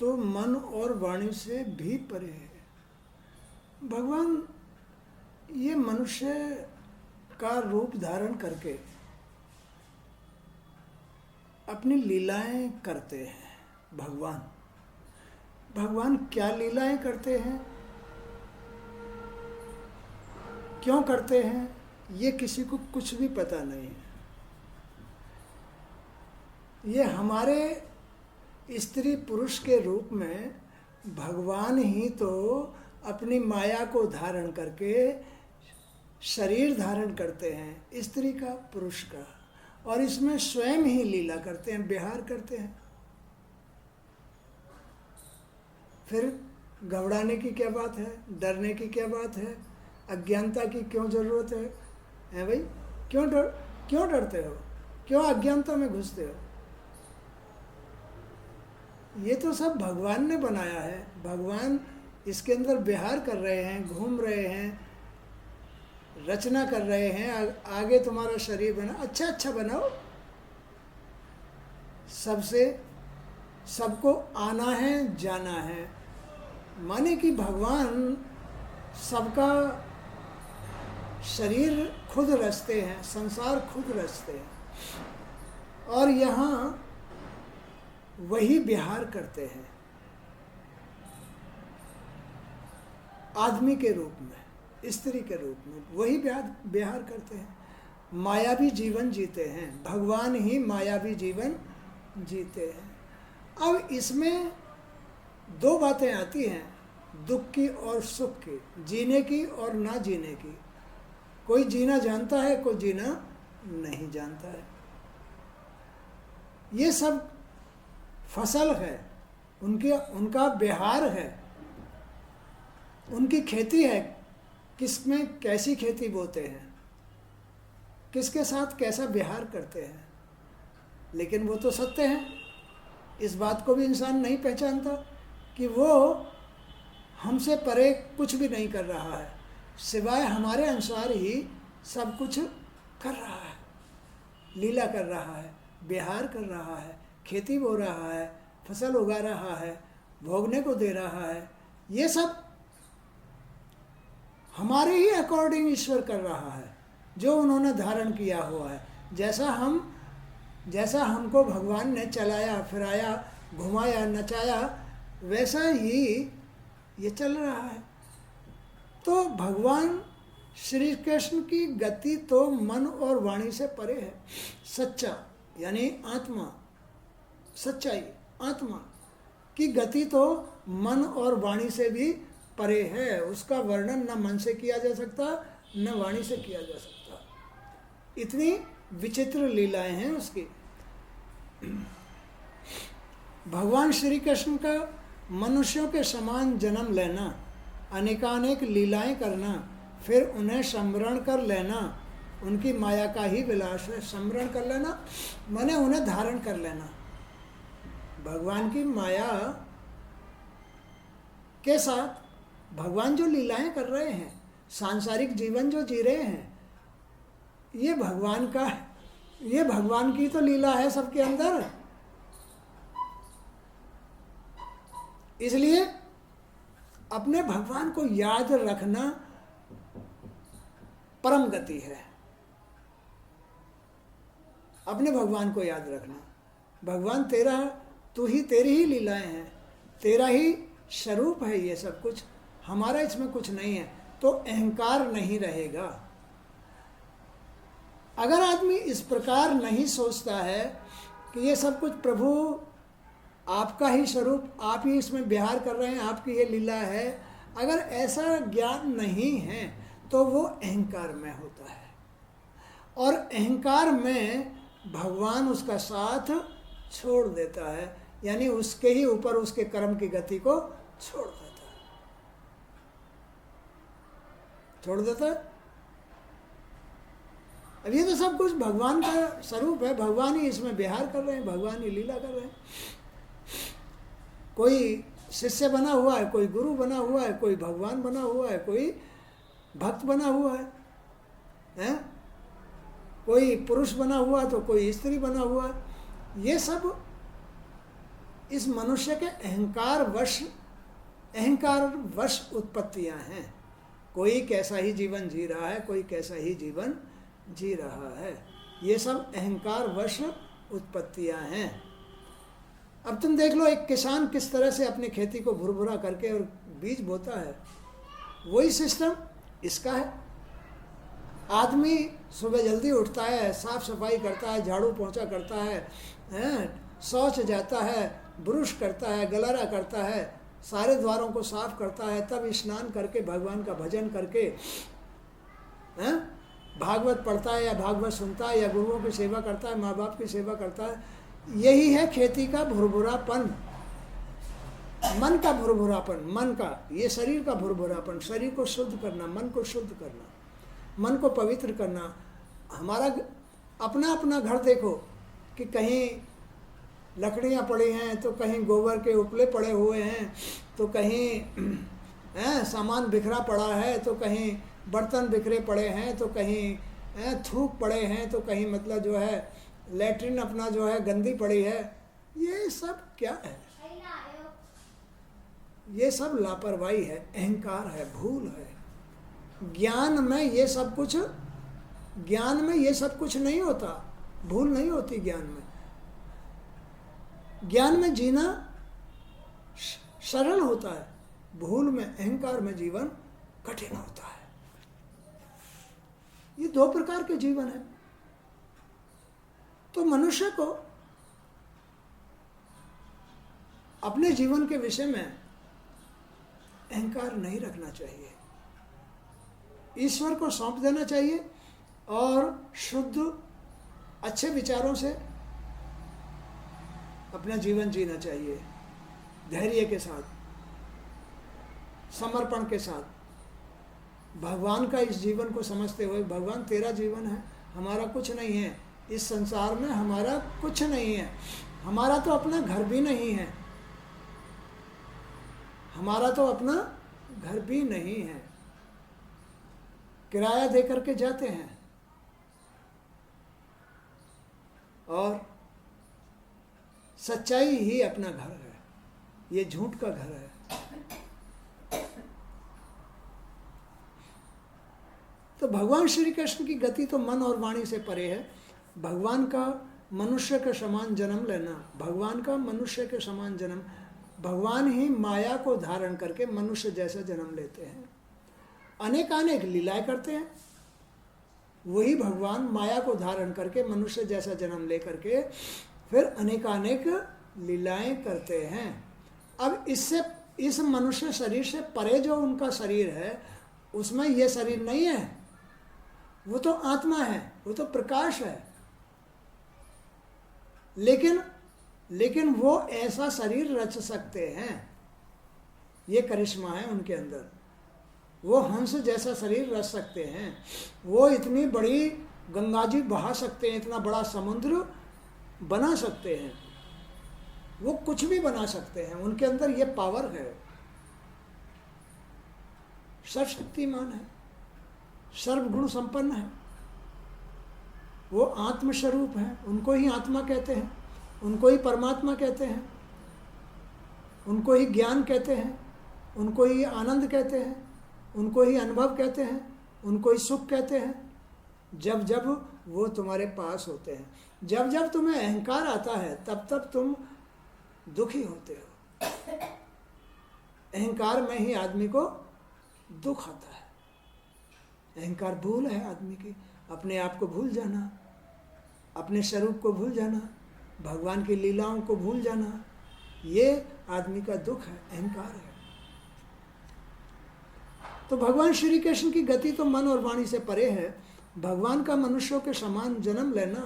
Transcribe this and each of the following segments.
तो मन और वाणी से भी परे है। भगवान ये मनुष्य का रूप धारण करके अपनी लीलाएं करते हैं। भगवान क्या लीलाएं करते हैं, क्यों करते हैं, ये किसी को कुछ भी पता नहीं है। ये हमारे स्त्री पुरुष के रूप में भगवान ही तो अपनी माया को धारण करके शरीर धारण करते हैं, स्त्री का पुरुष का, और इसमें स्वयं ही लीला करते हैं, विहार करते हैं। फिर घबराने की क्या बात है, डरने की क्या बात है, अज्ञानता की क्यों जरूरत है भाई? क्यों डरते हो, क्यों अज्ञानता में घुसते हो? ये तो सब भगवान ने बनाया है। भगवान इसके अंदर विहार कर रहे हैं, घूम रहे हैं, रचना कर रहे हैं। आगे तुम्हारा शरीर बना, अच्छा बनाओ, सबको आना है, जाना है। माने कि भगवान सबका शरीर खुद रचते हैं, संसार खुद रचते हैं, और यहाँ वही विहार करते हैं आदमी के रूप में, स्त्री के रूप में, वही विहार करते हैं। मायावी जीवन जीते हैं, भगवान ही मायावी जीवन जीते हैं। अब इसमें दो बातें आती हैं, दुख की और सुख की, जीने की और ना जीने की। कोई जीना जानता है, कोई जीना नहीं जानता है। ये सब फसल है, उनका बिहार है, उनकी खेती है। किसमें कैसी खेती बोते हैं, किसके साथ कैसा बिहार करते हैं, लेकिन वो तो सत्य है। इस बात को भी इंसान नहीं पहचानता कि वो हमसे परे कुछ भी नहीं कर रहा है, सिवाय हमारे अनुसार ही सब कुछ कर रहा है, लीला कर रहा है, बिहार कर रहा है, खेती बो रहा है, फसल उगा रहा है, भोगने को दे रहा है। ये सब हमारे ही अकॉर्डिंग ईश्वर कर रहा है, जो उन्होंने धारण किया हुआ है। जैसा हमको भगवान ने चलाया, फिराया, घुमाया, नचाया, वैसा ही ये चल रहा है। तो भगवान श्री कृष्ण की गति तो मन और वाणी से परे है। सच्चा यानी आत्मा, सच्चाई, आत्मा की गति तो मन और वाणी से भी परे है। उसका वर्णन न मन से किया जा सकता, न वाणी से किया जा सकता। इतनी विचित्र लीलाएं हैं उसकी। भगवान श्री कृष्ण का मनुष्यों के समान जन्म लेना, अनेकानेक लीलाएं करना, फिर उन्हें स्मरण कर लेना, उनकी माया का ही विलास है। स्मरण कर लेना माने उन्हें धारण कर लेना। भगवान की माया के साथ भगवान जो लीलाएं कर रहे हैं, सांसारिक जीवन जो जी रहे हैं, ये भगवान की तो लीला है सबके अंदर। इसलिए अपने भगवान को याद रखना परम गति है। अपने भगवान को याद रखना, भगवान तेरा, तू ही, तेरी ही लीलाएं हैं, तेरा ही स्वरूप है ये सब कुछ, हमारा इसमें कुछ नहीं है। तो अहंकार नहीं रहेगा। अगर आदमी इस प्रकार नहीं सोचता है कि ये सब कुछ प्रभु आपका ही स्वरूप, आप ही इसमें विहार कर रहे हैं, आपकी ये लीला है, अगर ऐसा ज्ञान नहीं है तो वो अहंकार में होता है, और अहंकार में भगवान उसका साथ छोड़ देता है, यानी उसके ही ऊपर उसके कर्म की गति को छोड़ देता है। अब ये तो सब कुछ भगवान का स्वरूप है, भगवान ही इसमें विहार कर रहे हैं, भगवान ही लीला कर रहे हैं। कोई शिष्य बना हुआ है, कोई गुरु बना हुआ है, कोई भगवान बना हुआ है, कोई भक्त बना हुआ है? कोई पुरुष बना हुआ तो कोई स्त्री बना हुआ है। ये सब इस मनुष्य के अहंकार वश उत्पत्तियां हैं। कोई कैसा ही जीवन जी रहा है, कोई कैसा ही जीवन जी रहा है, ये सब अहंकार वश उत्पत्तियां हैं। अब तुम देख लो, एक किसान किस तरह से अपनी खेती को भुरभुरा करके और बीज बोता है, वही सिस्टम इसका है। आदमी सुबह जल्दी उठता है, साफ सफाई करता है, झाड़ू पोंछा करता है, शौच जाता है, ब्रुश करता है, गलारा करता है, सारे द्वारों को साफ करता है, तब स्नान करके भगवान का भजन करके भागवत पढ़ता है या भागवत सुनता है या गुरुओं की सेवा करता है, माँ बाप की सेवा करता है। यही है खेती का भुरभुरापन, मन का भुरभुरापन, मन का, ये शरीर का भुरभुरापन। शरीर को शुद्ध करना, मन को शुद्ध करना, मन को पवित्र करना। हमारा अपना अपना घर देखो कि कहीं लकड़ियाँ पड़ी हैं, तो कहीं गोबर के उपले पड़े हुए हैं, तो कहीं सामान बिखरा पड़ा है, तो कहीं बर्तन बिखरे पड़े हैं, तो कहीं थूक पड़े हैं, तो कहीं मतलब जो है लैट्रिन अपना जो है गंदी पड़ी है। ये सब क्या है? ये सब लापरवाही है, अहंकार है, भूल है। ज्ञान में ये सब कुछ नहीं होता, भूल नहीं होती ज्ञान में। ज्ञान में जीना सरल होता है, भूल में, अहंकार में जीवन कठिन होता है। ये दो प्रकार के जीवन है। तो मनुष्य को अपने जीवन के विषय में अहंकार नहीं रखना चाहिए, ईश्वर को सौंप देना चाहिए और शुद्ध अच्छे विचारों से अपना जीवन जीना चाहिए, धैर्य के साथ, समर्पण के साथ, भगवान का इस जीवन को समझते हुए। भगवान तेरा जीवन है, हमारा कुछ नहीं है, इस संसार में हमारा कुछ नहीं है, हमारा तो अपना घर भी नहीं है, हमारा तो अपना घर भी नहीं है, किराया दे करके जाते हैं और सच्चाई ही अपना घर है, ये झूठ का घर है। तो भगवान श्री कृष्ण की गति तो मन और वाणी से परे है। भगवान का मनुष्य के समान जन्म लेना, भगवान का मनुष्य के समान जन्म, भगवान ही माया को धारण करके मनुष्य जैसा जन्म लेते हैं, अनेकानेक लीलाएं करते हैं। वही भगवान माया को धारण करके मनुष्य जैसा जन्म ले करके फिर अनेकानेक लीलाएं करते हैं। अब इस मनुष्य शरीर से परे जो उनका शरीर है, उसमें यह शरीर नहीं है, वो तो आत्मा है, वो तो प्रकाश है। लेकिन वो ऐसा शरीर रच सकते हैं, ये करिश्मा है उनके अंदर। वो हंस जैसा शरीर रच सकते हैं, वो इतनी बड़ी गंगा जी बहा सकते हैं, इतना बड़ा समुद्र बना सकते हैं, वो कुछ भी बना सकते हैं, उनके अंदर ये पावर है। सर्वशक्तिमान है, सर्वगुण संपन्न है, वो आत्मस्वरूप है, उनको ही आत्मा कहते हैं, उनको ही परमात्मा कहते हैं, उनको ही ज्ञान कहते हैं, उनको ही आनंद कहते हैं, उनको ही अनुभव कहते हैं, उनको ही सुख कहते हैं। जब जब वो तुम्हारे पास होते हैं, जब जब तुम्हें अहंकार आता है, तब तब तुम दुखी होते हो। अहंकार में ही आदमी को दुख आता है। अहंकार भूल है आदमी की, अपने आप को भूल जाना, अपने स्वरूप को भूल जाना, भगवान की लीलाओं को भूल जाना, ये आदमी का दुख है, अहंकार है। तो भगवान श्री कृष्ण की गति तो मन और वाणी से परे है। भगवान का मनुष्यों के समान जन्म लेना,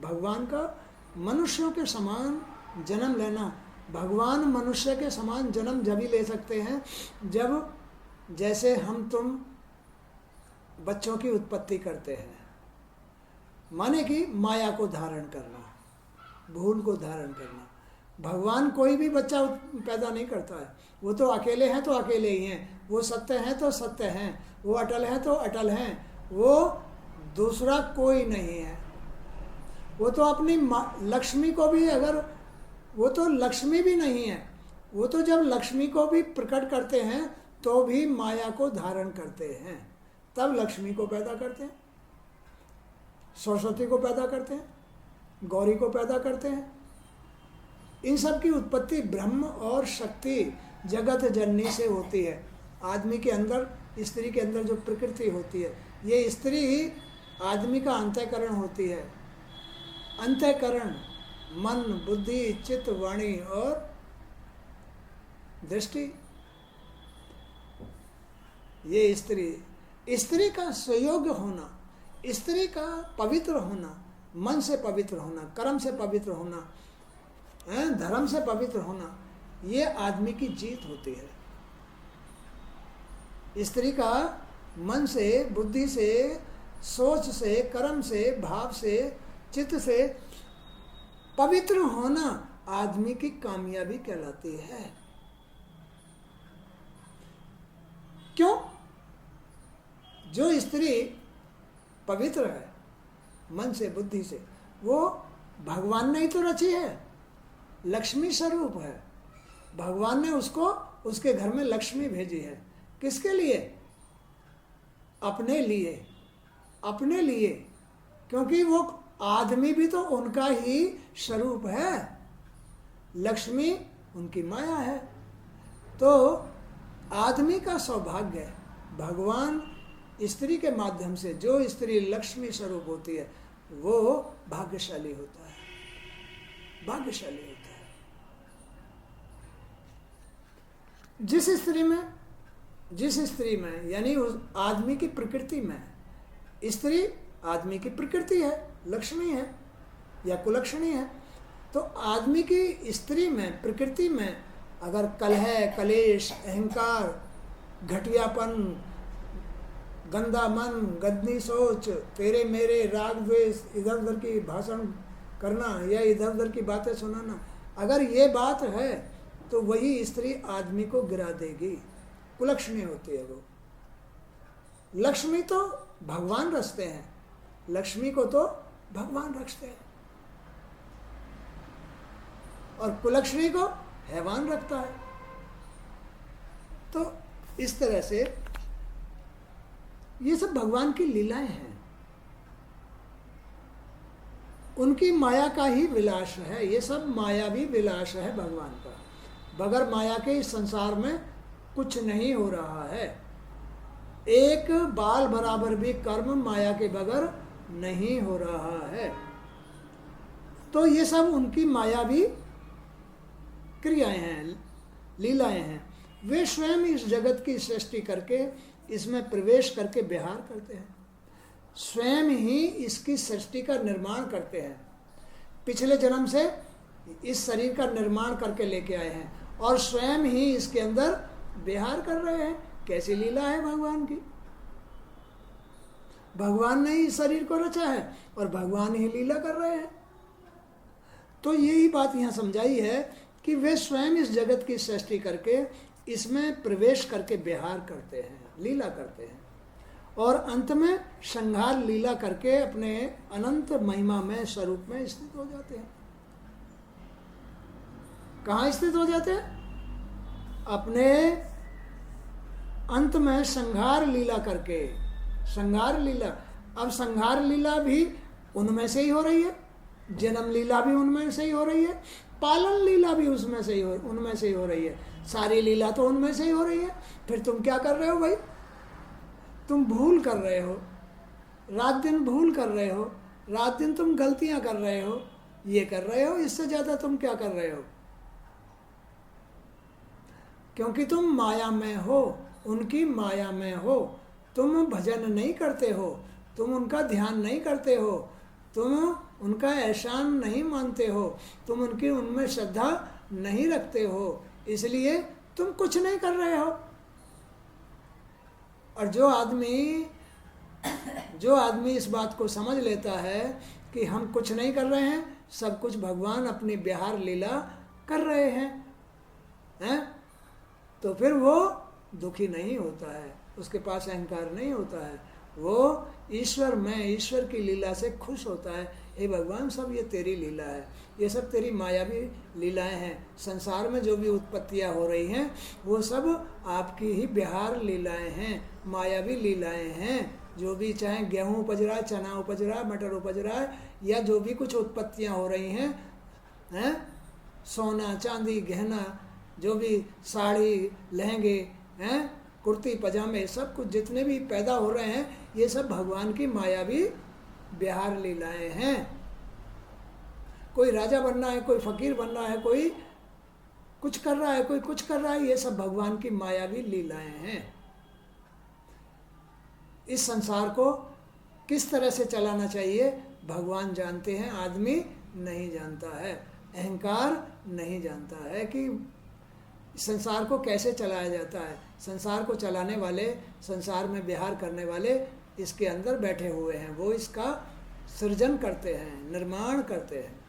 भगवान का मनुष्यों के समान जन्म लेना, भगवान मनुष्य के समान जन्म जब ही ले सकते हैं जब जैसे हम तुम बच्चों की उत्पत्ति करते हैं, माने कि माया को धारण करना, भूल को धारण करना। भगवान कोई भी बच्चा पैदा नहीं करता है, वो तो अकेले हैं तो अकेले ही हैं, वो सत्य हैं तो सत्य हैं, वो अटल हैं तो अटल हैं, वो दूसरा कोई नहीं है। वो तो अपनी लक्ष्मी को भी अगर वो तो लक्ष्मी भी नहीं है। वो तो जब लक्ष्मी को भी प्रकट करते हैं तो भी माया को धारण करते हैं, तब लक्ष्मी को पैदा करते हैं, सरस्वती को पैदा करते हैं, गौरी को पैदा करते हैं। इन सब की उत्पत्ति ब्रह्म और शक्ति जगत जननी से होती है। आदमी के अंदर, स्त्री के अंदर जो प्रकृति होती है, ये स्त्री ही आदमी का अंतःकरण होती है। अंतःकरण मन, बुद्धि, चित्त, वाणी और दृष्टि, ये स्त्री का संयोग होना, स्त्री का पवित्र होना, मन से पवित्र होना, कर्म से पवित्र होना, धर्म से पवित्र होना, ये आदमी की जीत होती है। स्त्री का मन से, बुद्धि से, सोच से, कर्म से, भाव से, चित्त से पवित्र होना आदमी की कामयाबी कहलाती है। क्यों? जो स्त्री पवित्र है मन से, बुद्धि से, वो भगवान ने ही तो रची है, लक्ष्मी स्वरूप है। भगवान ने उसको, उसके घर में लक्ष्मी भेजी है। किसके लिए? अपने लिए, अपने लिए, क्योंकि वो आदमी भी तो उनका ही स्वरूप है, लक्ष्मी उनकी माया है। तो आदमी का सौभाग्य है, भगवान स्त्री के माध्यम से, जो स्त्री लक्ष्मी स्वरूप होती है वो भाग्यशाली होता है, भाग्यशाली होता है। जिस स्त्री में यानी उस आदमी की प्रकृति में, स्त्री आदमी की प्रकृति है, लक्ष्मी है या कुलक्षणी है, तो आदमी की स्त्री में, प्रकृति में अगर कलह, कलेश, अहंकार, घटियापन, गंदा मन, गंदी सोच, तेरे मेरे, राग द्वेष, इधर उधर की भाषण करना या इधर उधर की बातें सुनाना, अगर ये बात है तो वही स्त्री आदमी को गिरा देगी, कुलक्षणी होती है वो। लक्ष्मी तो भगवान रचते हैं, लक्ष्मी को तो भगवान रखते हैं, और कुलक्षणी को हैवान रखता है। तो इस तरह से ये सब भगवान की लीलाएं हैं, उनकी माया का ही विलास है। ये सब मायावी विलास है भगवान का। बगैर माया के इस संसार में कुछ नहीं हो रहा है। एक बाल बराबर भी कर्म माया के बगैर नहीं हो रहा है। तो ये सब उनकी मायावी क्रियाएं हैं, लीलाएं हैं। वे स्वयं इस जगत की सृष्टि करके, इसमें प्रवेश करके विहार करते हैं, स्वयं ही इसकी सृष्टि का निर्माण करते हैं। पिछले जन्म से इस शरीर का निर्माण करके लेके आए हैं और स्वयं ही इसके अंदर विहार कर रहे हैं। कैसी लीला है भगवान की! भगवान ने ही इस शरीर को रचा है और भगवान ही लीला कर रहे हैं। तो यही बात यहाँ समझाई है कि वे स्वयं इस जगत की सृष्टि करके इसमें प्रवेश करके विहार करते हैं, लीला करते हैं, और अंत में संहार लीला करके अपने अनंत महिमा में, स्वरूप में स्थित हो जाते हैं। कहाँ स्थित हो जाते हैं? अपने अंत में संहार लीला करके। संहार लीला, अब संहार लीला भी उनमें से ही हो रही है, जन्म लीला भी उनमें से ही हो रही है, पालन लीला भी उसमें से ही उनमें से ही हो रही है, सारी लीला तो उनमें से ही हो रही है। फिर तुम क्या कर रहे हो भाई? तुम भूल कर रहे हो, रात दिन भूल कर रहे हो, रात दिन तुम गलतियां कर रहे हो, ये कर रहे हो, इससे ज़्यादा तुम क्या कर रहे हो? क्योंकि तुम माया में हो, उनकी माया में हो। तुम भजन नहीं करते हो, तुम उनका ध्यान नहीं करते हो, तुम उनका एहसान नहीं मानते हो, तुम उनकी उनमें श्रद्धा नहीं रखते हो, इसलिए तुम कुछ नहीं कर रहे हो। और जो आदमी इस बात को समझ लेता है कि हम कुछ नहीं कर रहे हैं, सब कुछ भगवान अपनी विहार लीला कर रहे हैं, तो फिर वो दुखी नहीं होता है, उसके पास अहंकार नहीं होता है, वो ईश्वर में, ईश्वर की लीला से खुश होता है। हे भगवान सब ये तेरी लीला है, ये सब तेरी मायावी लीलाएं हैं। संसार में जो भी उत्पत्तियां हो रही हैं वो सब आपकी ही बिहार लीलाएं हैं, मायावी लीलाएं हैं। जो भी चाहे गेहूँ उपज रहा है, चना उपज रहा है, मटर उपज रहा है, या जो भी कुछ उत्पत्तियां हो रही हैं, सोना चांदी गहना, जो भी साड़ी लहंगे हैं, कुर्ती पजामे, सब कुछ जितने भी पैदा हो रहे हैं ये सब भगवान की मायावी बिहार लीलाएं हैं। कोई राजा बनना है, कोई फकीर बनना है, कोई कुछ कर रहा है, कोई कुछ कर रहा है, ये सब भगवान की मायावी लीलाएं हैं। इस संसार को किस तरह से चलाना चाहिए भगवान जानते हैं, आदमी नहीं जानता है। अहंकार नहीं जानता है कि संसार को कैसे चलाया जाता है। संसार को चलाने वाले, संसार में विहार करने वाले इसके अंदर बैठे हुए हैं, वो इसका सृजन करते हैं, निर्माण करते हैं।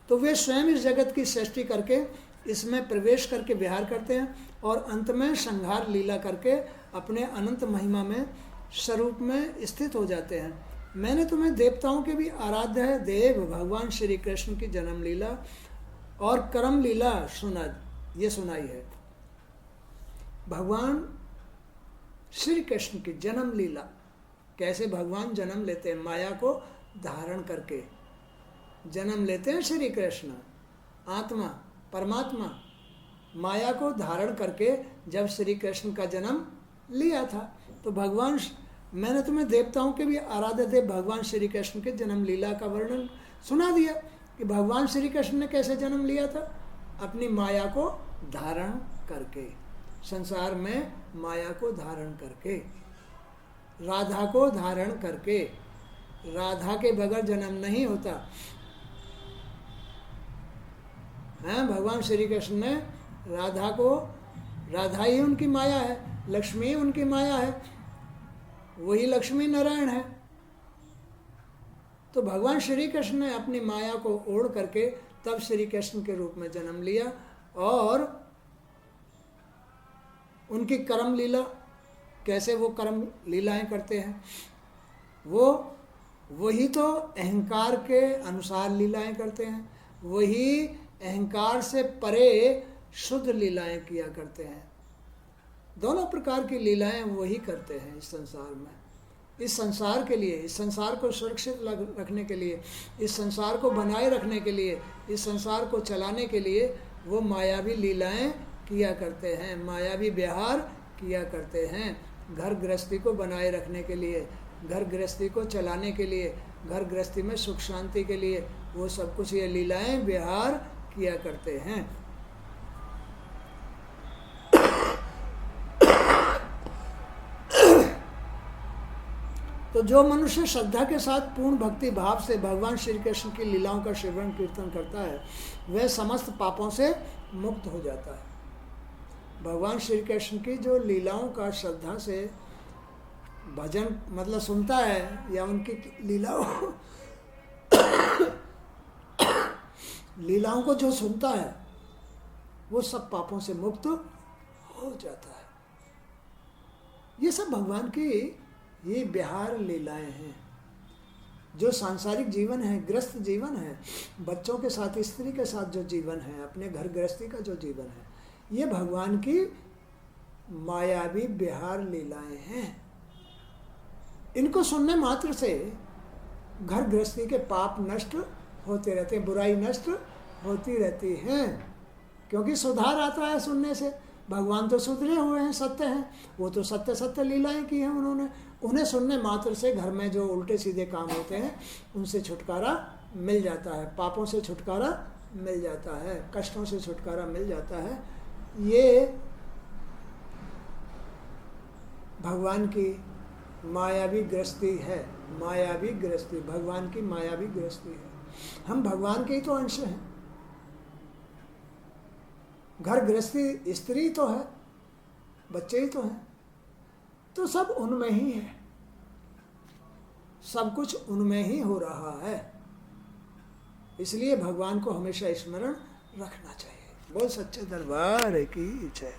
तो वे स्वयं इस जगत की सृष्टि करके इसमें प्रवेश करके विहार करते हैं और अंत में संहार लीला करके अपने अनंत महिमा में स्वरूप में स्थित हो जाते हैं। मैंने तुम्हें देवताओं के भी आराध्य है देव भगवान श्री कृष्ण की जन्म लीला और कर्म लीला सुनाई है। भगवान श्री कृष्ण की जन्म लीला, कैसे भगवान जन्म लेते हैं, माया को धारण करके जन्म लेते हैं। श्री कृष्ण आत्मा परमात्मा माया को धारण करके जब श्री कृष्ण का जन्म लिया था, तो भगवान, मैंने तुम्हें देवताओं के भी आराध्य देव भगवान श्री कृष्ण के जन्म लीला का वर्णन सुना दिया कि भगवान श्री कृष्ण ने कैसे जन्म लिया था, अपनी माया को धारण करके, संसार में माया को धारण करके, राधा को धारण करके। राधा के बगैर जन्म नहीं होता है। भगवान श्री कृष्ण ने राधा को, राधा ही उनकी माया है, लक्ष्मी उनकी माया है, वही लक्ष्मी नारायण है। तो भगवान श्री कृष्ण ने अपनी माया को ओढ़ करके तब श्री कृष्ण के रूप में जन्म लिया। और उनकी कर्म लीला, कैसे वो कर्म लीलाएं करते हैं, वो वही तो अहंकार के अनुसार लीलाएं करते हैं, वही अहंकार से परे शुद्ध लीलाएं किया करते हैं। दोनों प्रकार की लीलाएं वही करते हैं इस संसार में। इस संसार के लिए, इस संसार को सुरक्षित रखने के लिए, इस संसार को बनाए रखने के लिए, इस संसार को चलाने के लिए वो मायावी लीलाएं किया करते हैं, मायावी व्यवहार किया करते हैं। घर गृहस्थी को बनाए रखने के लिए, घर गृहस्थी को चलाने के लिए, घर गृहस्थी में सुख शांति के लिए वो सब कुछ ये लीलाएं व्यवहार किया करते हैं। तो जो मनुष्य श्रद्धा के साथ पूर्ण भक्ति भाव से भगवान श्री कृष्ण की लीलाओं का श्रवण कीर्तन करता है वह समस्त पापों से मुक्त हो जाता है। भगवान श्री कृष्ण की जो लीलाओं का श्रद्धा से भजन मतलब सुनता है या उनकी लीलाओं को जो सुनता है वो सब पापों से मुक्त हो जाता है। ये सब भगवान की ये बिहार लीलाएं हैं। जो सांसारिक जीवन है, गृहस्थ जीवन है, बच्चों के साथ, स्त्री के साथ जो जीवन है, अपने घर गृहस्थी का जो जीवन है, ये भगवान की मायावी बिहार लीलाएं हैं। इनको सुनने मात्र से घर गृहस्थी के पाप नष्ट होते रहते हैं, बुराई नष्ट होती रहती है, क्योंकि सुधार आता है सुनने से। भगवान तो सुधरे हुए हैं, सत्य हैं, वो तो सत्य सत्य लीलाएं की हैं उन्होंने। उन्हें सुनने मात्र से घर में जो उल्टे सीधे काम होते हैं उनसे छुटकारा मिल जाता है, पापों से छुटकारा मिल जाता है, कष्टों से छुटकारा मिल जाता है। ये भगवान की मायावी गृहस्थी है, मायावी गृहस्थी भगवान की मायावी गृहस्थी है। हम भगवान के ही तो अंश हैं। घर गृहस्थी स्त्री तो है, बच्चे ही तो हैं, तो सब उनमें ही है, सब कुछ उनमें ही हो रहा है। इसलिए भगवान को हमेशा स्मरण रखना चाहिए। बोल सच्चे दरबार की जय।